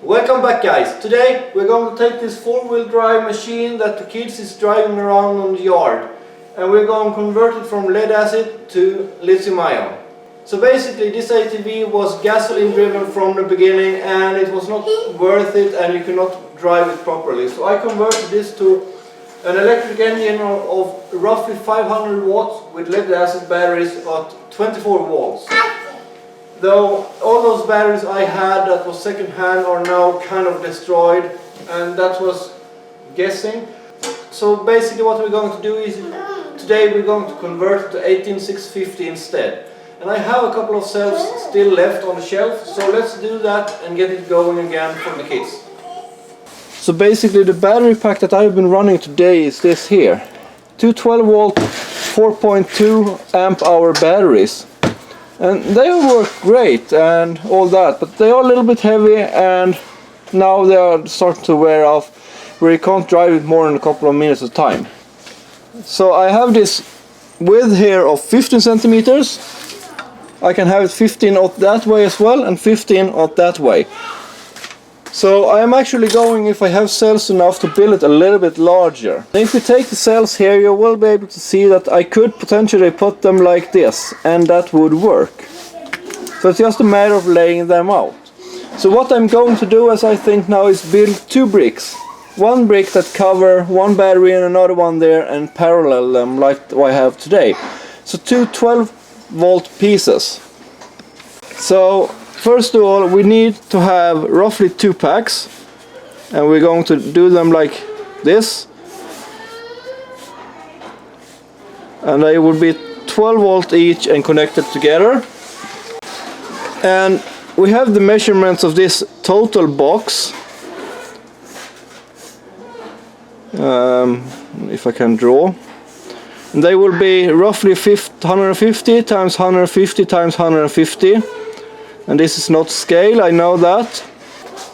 Welcome back, guys. Today we're going to take this four-wheel drive machine that the kids is driving around on the yard, and we're going to convert it from lead acid to lithium ion. So basically this ATV was gasoline driven from the beginning and it was not worth it and you cannot drive it properly. So I converted this to an electric engine of roughly 500 watts with lead acid batteries at 24 volts. Though all those batteries I had that was second hand are now kind of destroyed, and that was guessing. So basically what we're going to do is today we're going to convert it to 18650 instead. And I have a couple of cells still left on the shelf, so let's do that and get it going again for the kids. So basically the battery pack that I've been running today is this here. Two 12 volt 4.2 amp hour batteries. And they work great and all that, but they are a little bit heavy and now they are starting to wear off where you can't drive it more than a couple of minutes at a time. So I have this width here of 15 centimeters. I can have it 15 out that way as well and 15 out that way. So I am actually going, if I have cells enough, to build it a little bit larger. If you take the cells here, you will be able to see that I could potentially put them like this, and that would work. So it's just a matter of laying them out. So what I'm going to do, as I think now, is build two bricks. One brick that cover one battery and another one there, and parallel them like I have today. So two 12 volt pieces. So first of all, we need to have roughly 2 packs, and we're going to do them like this, and they will be 12 volt each and connected together. And we have the measurements of this total box, if I can draw, and they will be roughly 150 times 150 times 150. And this is not scale, I know that.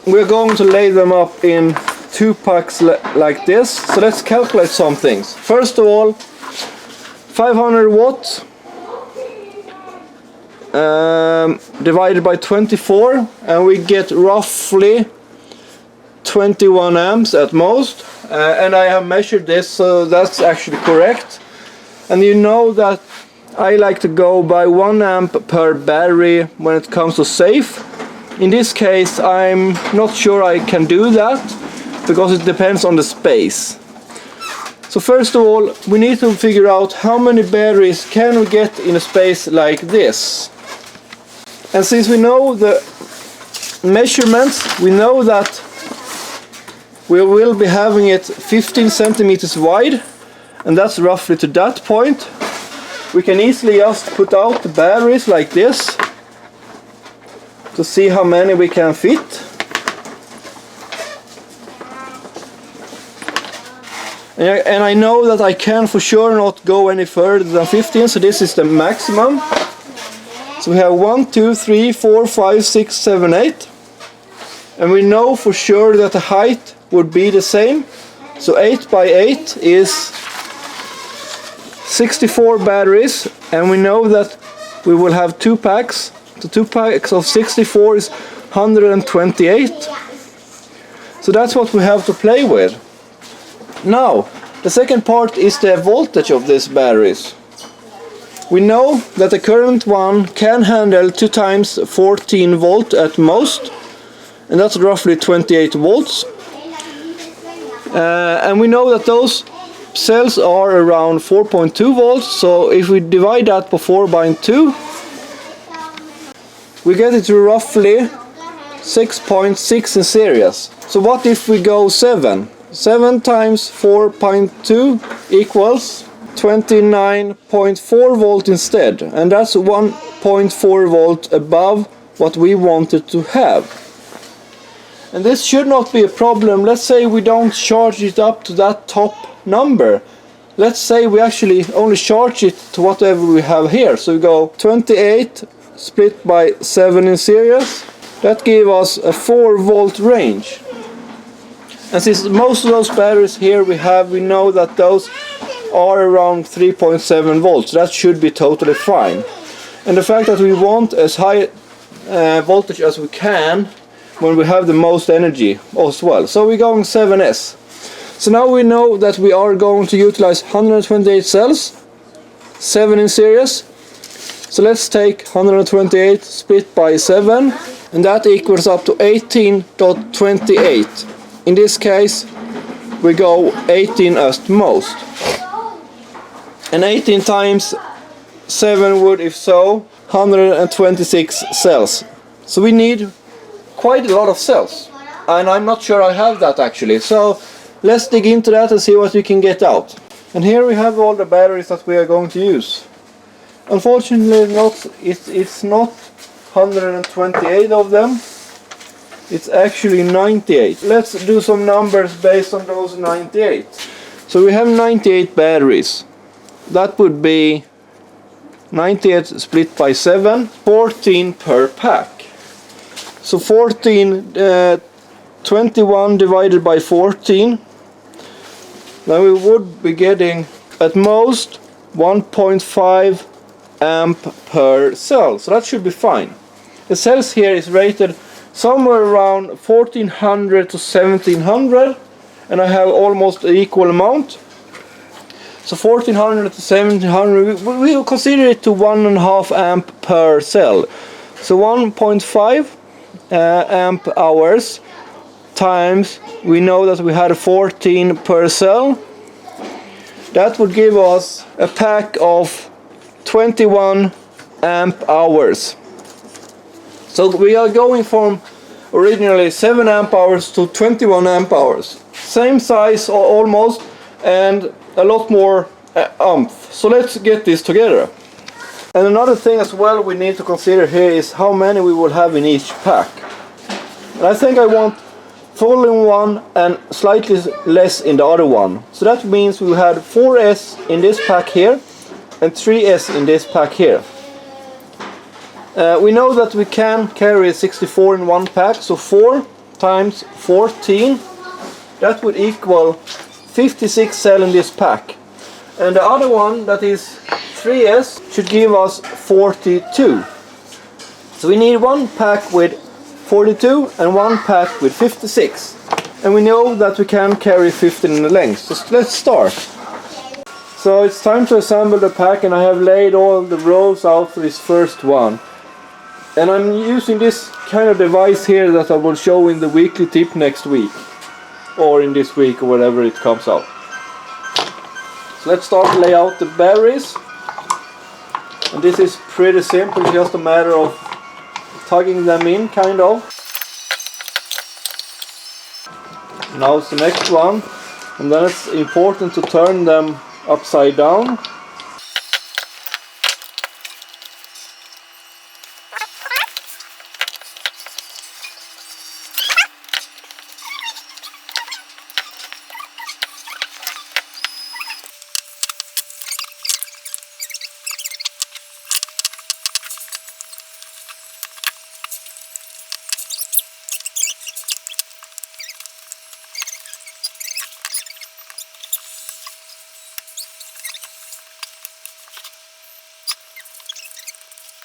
We're going to lay them up in 2 packs like this. So let's calculate some things. First of all, 500 watts divided by 24, and we get roughly 21 amps at most. And I have measured this, so that's actually correct. And you know that I like to go by 1 amp per battery when it comes to safe. In this case I'm not sure I can do that because it depends on the space. So first of all, we need to figure out how many batteries can we get in a space like this. And since we know the measurements, we know that we will be having it 15 centimeters wide, and that's roughly to that point. We can easily just put out the batteries like this to see how many we can fit. And I know that I can for sure not go any further than 15, so this is the maximum. So we have 1, 2, 3, 4, 5, 6, 7, 8. And we know for sure that the height would be the same. So 8 by 8 is 64 batteries, and we know that we will have 2 packs. So 2 packs of 64 is 128. So that's what we have to play with. Now, the second part is the voltage of these batteries. We know that the current one can handle 2 times 14 volt at most, and that's roughly 28 volts. And we know that those cells are around 4.2 volts, so if we divide that by 4 by 2, we get it to roughly 6.6 in series. So what if we go 7? 7 times 4.2 equals 29.4 volt instead, and that's 1.4 volt above what we wanted to have. And this should not be a problem. Let's say we don't charge it up to that top number. Let's say we actually only charge it to whatever we have here. So we go 28 split by 7 in series. That gives us a 4 volt range. And since most of those batteries here we know that those are around 3.7 volts. That should be totally fine. And the fact that we want as high voltage as we can, when we have the most energy as well. So we're going 7S. So now we know that we are going to utilize 128 cells, 7 in series. So let's take 128 split by 7, and that equals up to 18.28. In this case, we go 18 as the most. And 18 times 7 would, if so, 126 cells. So we need quite a lot of cells. And I'm not sure I have that actually. So let's dig into that and see what we can get out. And here we have all the batteries that we are going to use. Unfortunately, it's not 128 of them. It's actually 98. Let's do some numbers based on those 98. So we have 98 batteries. That would be 98 split by 7, 14 per pack. So 21 divided by 14. Then we would be getting at most 1.5 amp per cell. So that should be fine. The cells here is rated somewhere around 1400 to 1700, and I have almost an equal amount. So 1400 to 1700, we will consider it to 1.5 amp per cell. So 1.5 amp hours times, we know that we had 14 per cell. That would give us a pack of 21 amp hours. So we are going from originally 7 amp hours to 21 amp hours. Same size almost, and a lot more amp. So let's get this together. And another thing as well we need to consider here is how many we will have in each pack. And I think I want full in one and slightly less in the other one. So that means we had 4S in this pack here and 3S in this pack here. We know that we can carry 64 in one pack, so 4 times 14, that would equal 56 cells in this pack. And the other one, that is 3S, should give us 42. So we need one pack with 42 and one pack with 56. And we know that we can carry 15 in the length. So let's start. So it's time to assemble the pack, and I have laid all the rows out for this first one. And I'm using this kind of device here that I will show in the weekly tip next week. Or in this week, or whatever it comes out. So let's start to lay out the batteries. And this is pretty simple, just a matter of tugging them in, kind of. Now it's the next one. And then it's important to turn them upside down.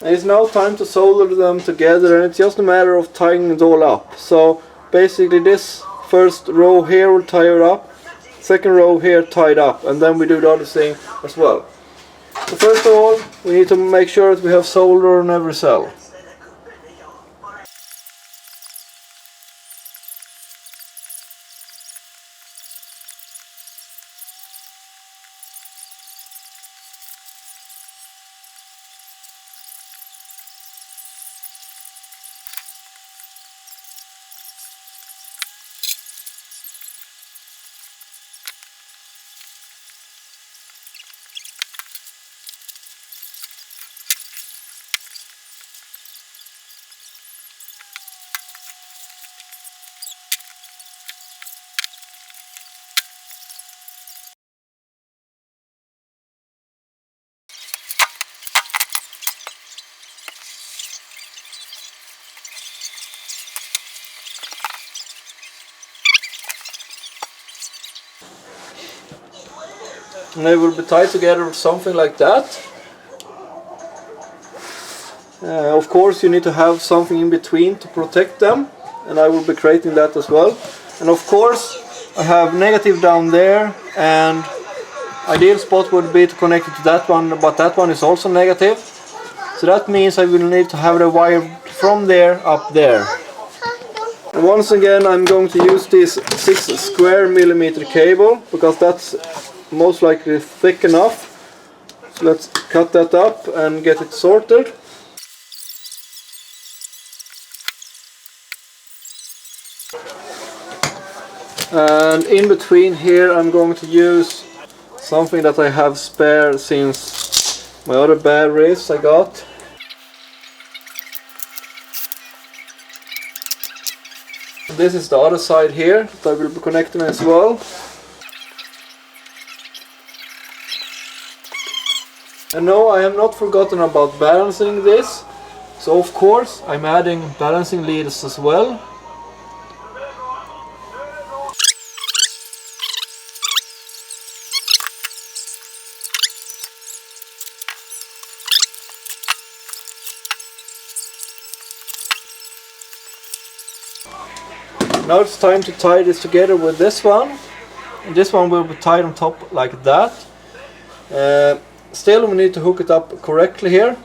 It's now time to solder them together, and it's just a matter of tying it all up. So basically this first row here will tie it up, second row here tied up, and then we do the other thing as well. So first of all, we need to make sure that we have solder on every cell. And they will be tied together with something like that. Of course you need to have something in between to protect them. and I will be creating that as well. And of course I have negative down there, and ideal spot would be to connect it to that one, but that one is also negative. So that means I will need to have the wire from there up there. And once again I'm going to use this 6 square millimeter cable, because that's most likely thick enough. So let's cut that up and get it sorted. And in between here I'm going to use something that I have spare since my other batteries I got. This is the other side here that I will be connecting as well. And no, I have not forgotten about balancing this. So of course I'm adding balancing leads as well. Now it's time to tie this together with this one, and this one will be tied on top like that. Still we need to hook it up correctly here.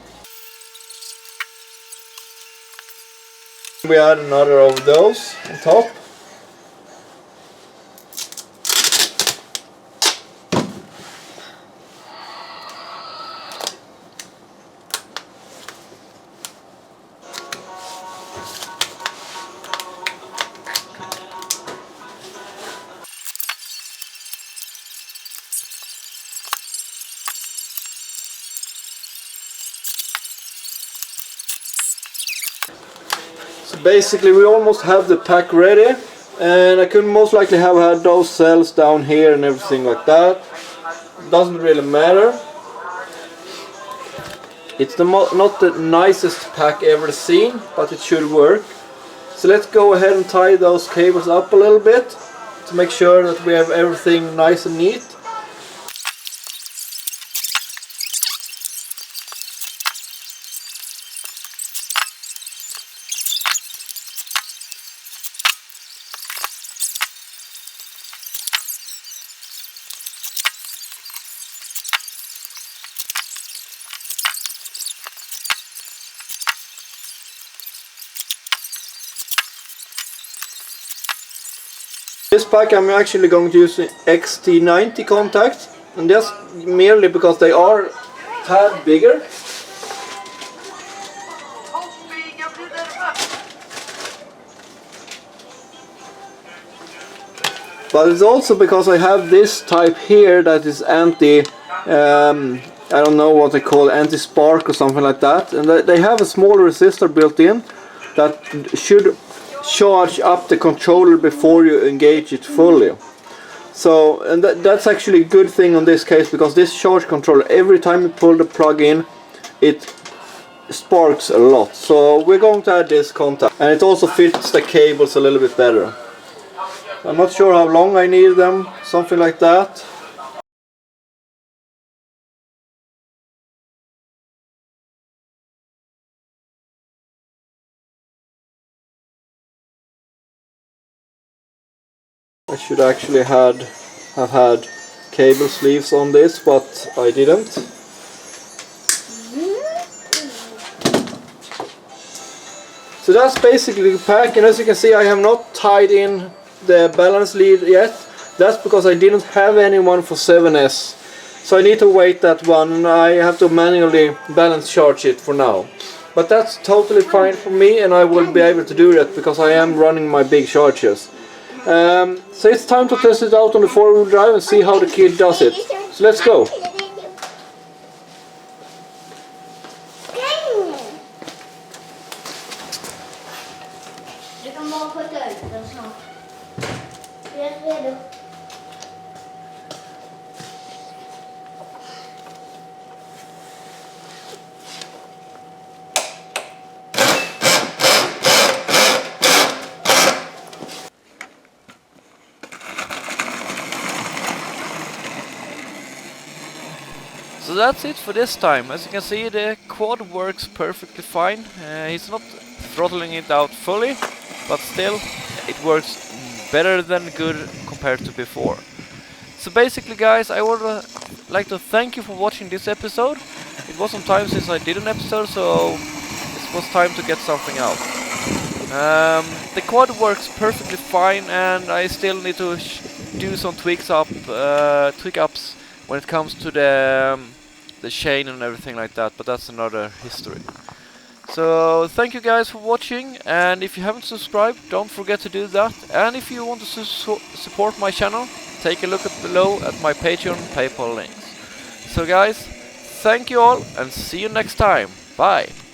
We add another of those on top. So basically we almost have the pack ready, and I could most likely have had those cells down here and everything like that. Doesn't really matter. It's not the nicest pack ever seen, but it should work. So let's go ahead and tie those cables up a little bit to make sure that we have everything nice and neat. This pack I'm actually going to use XT90 contacts, and that's merely because they are a tad bigger. But it's also because I have this type here that is anti, I don't know what they call it, anti-spark or something like that, and they have a small resistor built in that should charge up the controller before you engage it fully. So, and that's actually a good thing on this case, because this charge controller, every time you pull the plug in, it sparks a lot. So we're going to add this contact, and it also fits the cables a little bit better. I'm not sure how long I need them, something like that. I should actually have had cable sleeves on this, but I didn't. So that's basically the pack, and as you can see I have not tied in the balance lead yet. That's because I didn't have anyone for 7S. So I need to wait that one, and I have to manually balance charge it for now. But that's totally fine for me, and I will be able to do that because I am running my big chargers. So it's time to test it out on the 4-wheel drive and see how the kid does it. So let's go! Du kan bara skjuta ut den snart. Vi är redo. So that's it for this time. As you can see, the quad works perfectly fine. He's not throttling it out fully, but still, it works better than good compared to before. So basically, guys, I would like to thank you for watching this episode. It was some time since I did an episode, so it was time to get something out. The quad works perfectly fine, and I still need to do some tweak ups when it comes to the chain and everything like that, but that's another history. So thank you guys for watching, and if you haven't subscribed, don't forget to do that. And if you want to support my channel, take a look below at my Patreon and PayPal links. So guys, thank you all, and see you next time. Bye!